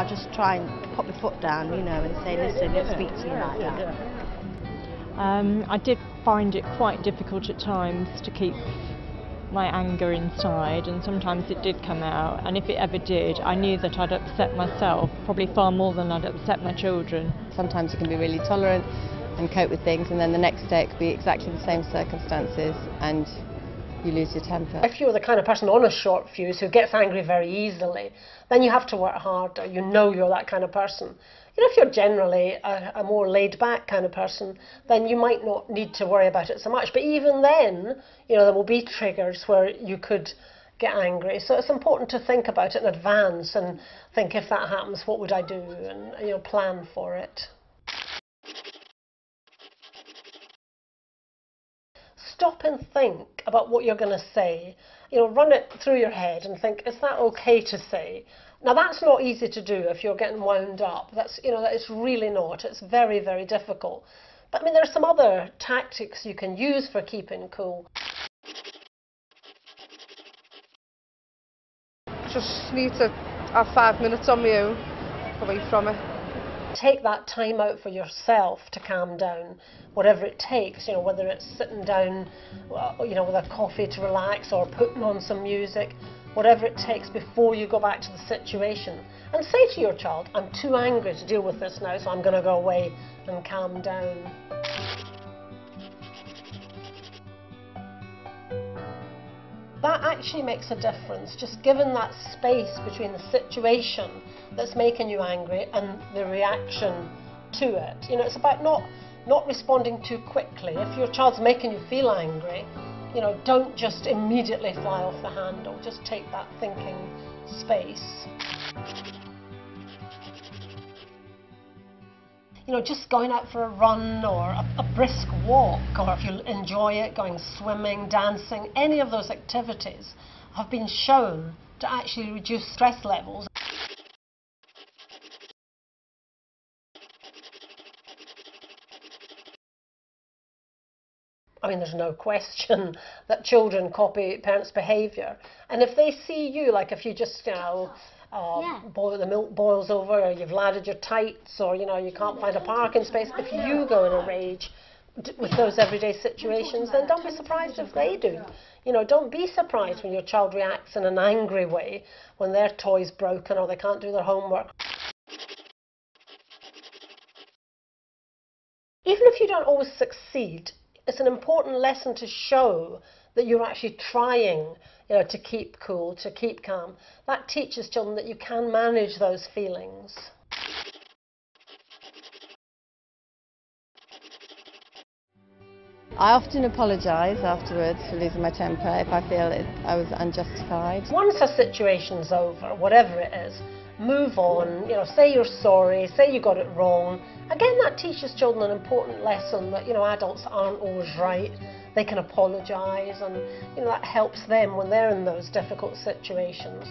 I just try and put my foot down, you know, and say, listen, don't speak to me like that. I did find it quite difficult at times to keep my anger inside, and sometimes it did come out, and if it ever did, I knew that I'd upset myself, probably far more than I'd upset my children. Sometimes you can be really tolerant and cope with things, and then the next day it could be exactly the same circumstances and you lose your temper. If you're the kind of person on a short fuse who gets angry very easily, then you have to work harder. You know you're that kind of person. You know, if you're generally a more laid-back kind of person, then you might not need to worry about it so much. But even then, you know, there will be triggers where you could get angry. So it's important to think about it in advance and think, if that happens, what would I do? And, you know, plan for it. Stop and think about what you're going to say. You know, run it through your head and think, is that okay to say? Now, that's not easy to do if you're getting wound up. That's, you know, it's really not. It's very, very difficult. But I mean, there are some other tactics you can use for keeping cool. Just need to have 5 minutes on my own, away from it. Take that time out for yourself to calm down, whatever it takes, you know, whether it's sitting down, you know, with a coffee to relax or putting on some music, whatever it takes before you go back to the situation. And say to your child, I'm too angry to deal with this now, so I'm going to go away and calm down. That actually makes a difference, just given that space between the situation that's making you angry and the reaction to it. You know, it's about not responding too quickly. If your child's making you feel angry, you know, don't just immediately fly off the handle. Just take that thinking space. You know, just going out for a run or a brisk walk, or if you enjoy it, going swimming, dancing, any of those activities have been shown to actually reduce stress levels. I mean, there's no question that children copy parents' behaviour. And if they see you, like if you just, you know, the milk boils over, or you've laddered your tights, or, you know, you can't find a parking space, if you go in a rage with those everyday situations, then don't be surprised if they do. You know, don't be surprised when your child reacts in an angry way when their toy's broken or they can't do their homework. Even if you don't always succeed, it's an important lesson to show that you're actually trying, you know, to keep cool, to keep calm. That teaches children that you can manage those feelings. I often apologise afterwards for losing my temper if I feel I was unjustified. Once a situation's over, whatever it is, move on, you know, say you're sorry, say you got it wrong. Again, that teaches children an important lesson that, you know, adults aren't always right. They can apologise, and, you know, that helps them when they're in those difficult situations.